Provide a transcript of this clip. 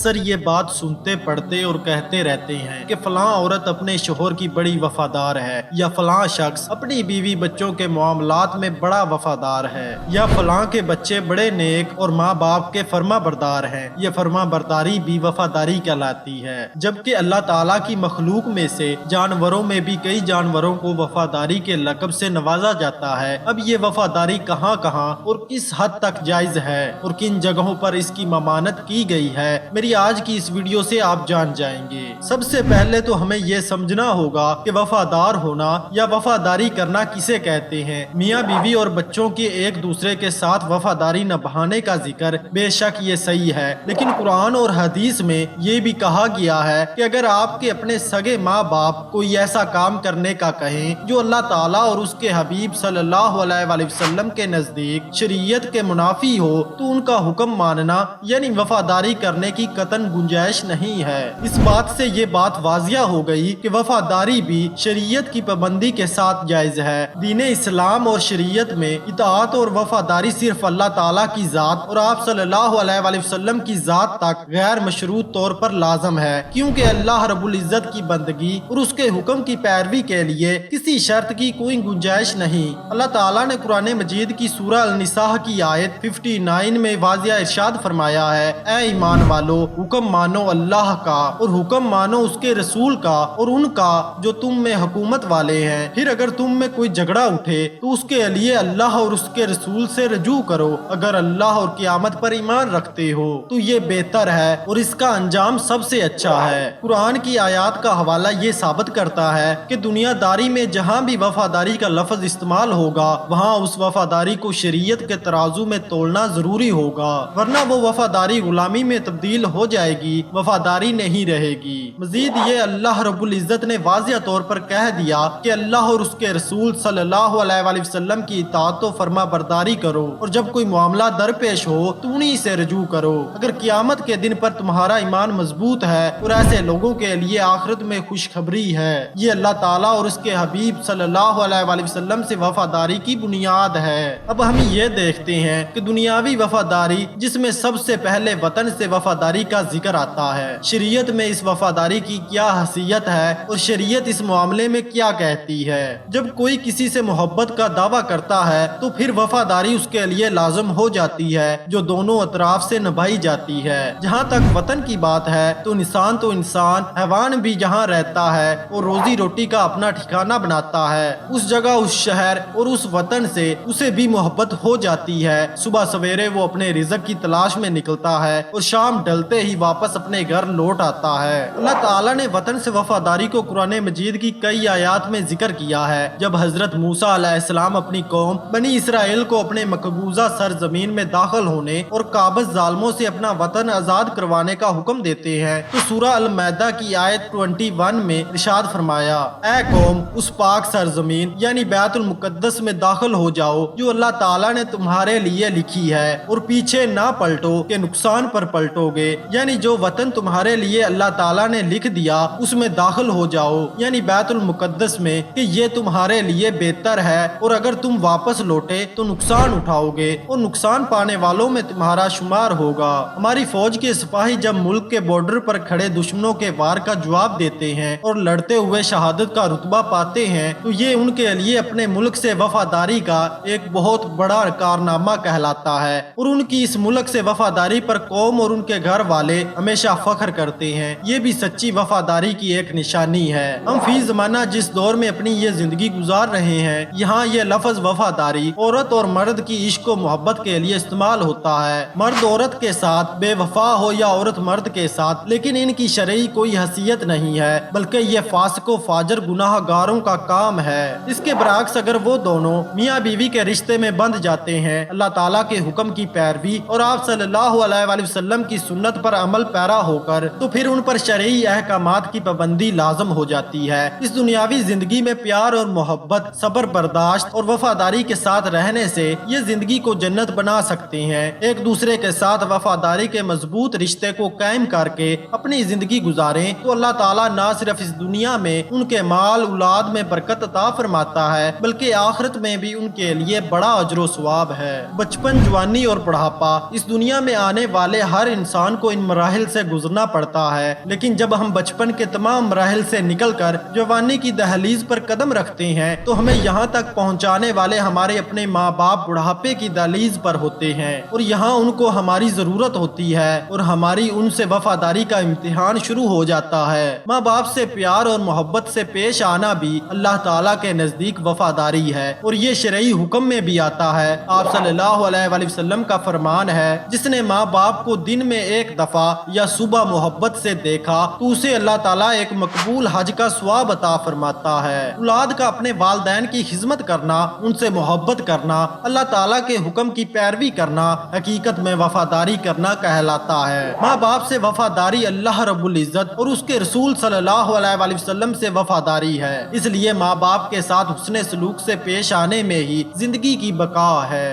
اکثر یہ بات سنتے پڑھتے اور کہتے رہتے ہیں کہ فلاں عورت اپنے شوہر کی بڑی وفادار ہے، یا فلاں شخص اپنی بیوی بچوں کے معاملات میں بڑا وفادار ہے، یا فلاں کے بچے بڑے نیک اور ماں باپ کے فرما بردار ہیں۔ یہ فرما برداری بھی وفاداری کہلاتی ہے، جبکہ اللہ تعالیٰ کی مخلوق میں سے جانوروں میں بھی کئی جانوروں کو وفاداری کے لقب سے نوازا جاتا ہے۔ اب یہ وفاداری کہاں کہاں اور کس حد تک جائز ہے اور کن جگہوں پر اس کی ممانعت کی گئی ہے، میری آج کی اس ویڈیو سے آپ جان جائیں گے۔ سب سے پہلے تو ہمیں یہ سمجھنا ہوگا کہ وفادار ہونا یا وفاداری کرنا کسے کہتے ہیں۔ میاں بیوی اور بچوں کی ایک دوسرے کے ساتھ وفاداری نبھانے کا ذکر بے شک یہ صحیح ہے، لیکن قرآن اور حدیث میں یہ بھی کہا گیا ہے کہ اگر آپ کے اپنے سگے ماں باپ کوئی ایسا کام کرنے کا کہیں جو اللہ تعالیٰ اور اس کے حبیب صلی اللہ علیہ وآلہ وسلم کے نزدیک شریعت کے منافی ہو تو ان کا حکم ماننا یعنی وفاداری کرنے کی قطعاً گنجائش نہیں ہے۔ اس بات سے یہ بات واضح ہو گئی کہ وفاداری بھی شریعت کی پابندی کے ساتھ جائز ہے۔ دین اسلام اور شریعت میں اطاعت اور وفاداری صرف اللہ تعالیٰ کی ذات اور آپ صلی اللہ علیہ وآلہ وسلم کی ذات تک غیر مشروط طور پر لازم ہے، کیونکہ اللہ رب العزت کی بندگی اور اس کے حکم کی پیروی کے لیے کسی شرط کی کوئی گنجائش نہیں۔ اللہ تعالیٰ نے قرآن مجید کی سورہ النساء کی آیت 59 میں واضح ارشاد فرمایا ہے، اے ایمان والو، حکم مانو اللہ کا اور حکم مانو اس کے رسول کا اور ان کا جو تم میں حکومت والے ہیں۔ پھر اگر تم میں کوئی جھگڑا اٹھے تو اس کے لیے اللہ اور اس کے رسول سے رجوع کرو، اگر اللہ اور قیامت پر ایمان رکھتے ہو تو یہ بہتر ہے اور اس کا انجام سب سے اچھا ہے۔ قرآن کی آیات کا حوالہ یہ ثابت کرتا ہے کہ دنیا داری میں جہاں بھی وفاداری کا لفظ استعمال ہوگا وہاں اس وفاداری کو شریعت کے ترازو میں تولنا ضروری ہوگا، ورنہ وہ وفاداری غلامی میں تبدیل ہو جائے گی، وفاداری نہیں رہے گی۔ مزید یہ اللہ رب العزت نے واضح طور پر کہہ دیا کہ اللہ اور اس کے رسول صلی اللہ علیہ وآلہ وسلم کی اطاعت و فرما برداری کرو، اور جب کوئی معاملہ درپیش ہو تو انہی سے رجوع کرو۔ اگر قیامت کے دن پر تمہارا ایمان مضبوط ہے اور ایسے لوگوں کے لیے آخرت میں خوشخبری ہے، یہ اللہ تعالیٰ اور اس کے حبیب صلی اللہ علیہ وآلہ وسلم سے وفاداری کی بنیاد ہے۔ اب ہم یہ دیکھتے ہیں کہ دنیاوی وفاداری جس میں سب سے پہلے وطن سے وفاداری کا ذکر آتا ہے، شریعت میں اس وفاداری کی کیا حیثیت ہے اور شریعت اس معاملے میں کیا کہتی ہے۔ جب کوئی کسی سے محبت کا دعویٰ کرتا ہے تو پھر وفاداری اس کے لیے لازم ہو جاتی ہے جو دونوں اطراف سے نبھائی جاتی ہے۔ جہاں تک وطن کی بات ہے تو انسان حیوان بھی جہاں رہتا ہے اور روزی روٹی کا اپنا ٹھکانہ بناتا ہے، اس جگہ اس شہر اور اس وطن سے اسے بھی محبت ہو جاتی ہے۔ صبح سویرے وہ اپنے رزق کی تلاش میں نکلتا ہے اور شام ڈلتے ہی واپس اپنے گھر لوٹ آتا ہے۔ اللہ تعالیٰ نے وطن سے وفاداری کو قرآن مجید کی کئی آیات میں ذکر کیا ہے۔ جب حضرت موسیٰ علیہ السلام اپنی قوم بنی اسرائیل کو اپنے مقبوضہ سرزمین میں داخل ہونے اور قابض ظالموں سے اپنا وطن آزاد کروانے کا حکم دیتے ہیں تو سورہ المائدہ کی آیت 21 میں ارشاد فرمایا، اے قوم، اس پاک سرزمین یعنی بیت المقدس میں داخل ہو جاؤ جو اللہ تعالیٰ نے تمہارے لیے لکھی ہے، اور پیچھے نہ پلٹو کہ نقصان پر پلٹو گے، یعنی جو وطن تمہارے لیے اللہ تعالیٰ نے لکھ دیا اس میں داخل ہو جاؤ، یعنی بیت المقدس میں، کہ یہ تمہارے لیے بہتر ہے، اور اگر تم واپس لوٹے تو نقصان اٹھاؤ گے اور نقصان پانے والوں میں تمہارا شمار ہوگا۔ ہماری فوج کے سپاہی جب ملک کے بارڈر پر کھڑے دشمنوں کے وار کا جواب دیتے ہیں اور لڑتے ہوئے شہادت کا رتبہ پاتے ہیں تو یہ ان کے لیے اپنے ملک سے وفاداری کا ایک بہت بڑا کارنامہ کہلاتا ہے، اور ان کی اس ملک سے وفاداری پر قوم اور ان کے گھر والے ہمیشہ فخر کرتے ہیں۔ یہ بھی سچی وفاداری کی ایک نشانی ہے۔ ہم فی زمانہ جس دور میں اپنی یہ زندگی گزار رہے ہیں یہاں یہ لفظ وفاداری عورت اور مرد کی عشق و محبت کے لیے استعمال ہوتا ہے، مرد عورت کے ساتھ بے وفا ہو یا عورت مرد کے ساتھ، لیکن ان کی شرعی کوئی حیثیت نہیں ہے، بلکہ یہ فاسق و فاجر گناہ گاروں کا کام ہے۔ اس کے برعکس اگر وہ دونوں میاں بیوی کے رشتے میں بندھ جاتے ہیں اللہ تعالیٰ کے حکم کی پیروی اور آپ صلی اللہ علیہ وآلہ وسلم کی سنت پر عمل پیرا ہو کر، تو پھر ان پر شرعی احکامات کی پابندی لازم ہو جاتی ہے۔ اس دنیاوی زندگی میں پیار اور محبت، صبر برداشت اور وفاداری کے ساتھ رہنے سے یہ زندگی کو جنت بنا سکتے ہیں۔ ایک دوسرے کے ساتھ وفاداری کے مضبوط رشتے کو قائم کر کے اپنی زندگی گزاریں تو اللہ تعالیٰ نہ صرف اس دنیا میں ان کے مال اولاد میں برکت عطا فرماتا ہے بلکہ آخرت میں بھی ان کے لیے بڑا اجر و ثواب ہے۔ بچپن، جوانی اور بڑھاپا، اس دنیا میں آنے والے ہر انسان کو کو ان مراحل سے گزرنا پڑتا ہے، لیکن جب ہم بچپن کے تمام مراحل سے نکل کر جوانی کی دہلیز پر قدم رکھتے ہیں تو ہمیں یہاں تک پہنچانے والے ہمارے اپنے ماں باپ بڑھاپے کی دہلیز پر ہوتے ہیں، اور یہاں ان کو ہماری ضرورت ہوتی ہے اور ہماری ان سے وفاداری کا امتحان شروع ہو جاتا ہے۔ ماں باپ سے پیار اور محبت سے پیش آنا بھی اللہ تعالیٰ کے نزدیک وفاداری ہے، اور یہ شرعی حکم میں بھی آتا ہے۔ آپ صلی اللہ علیہ وآلہ وسلم کا فرمان ہے، جس نے ماں باپ کو دن میں ایک دفعہ یا صبح محبت سے دیکھا تو اسے اللہ تعالیٰ ایک مقبول حج کا ثواب عطا فرماتا ہے۔ اولاد کا اپنے والدین کی خدمت کرنا، ان سے محبت کرنا، اللہ تعالیٰ کے حکم کی پیروی کرنا حقیقت میں وفاداری کرنا کہلاتا ہے۔ ماں باپ سے وفاداری اللہ رب العزت اور اس کے رسول صلی اللہ علیہ وآلہ وسلم سے وفاداری ہے، اس لیے ماں باپ کے ساتھ حسن سلوک سے پیش آنے میں ہی زندگی کی بقا ہے۔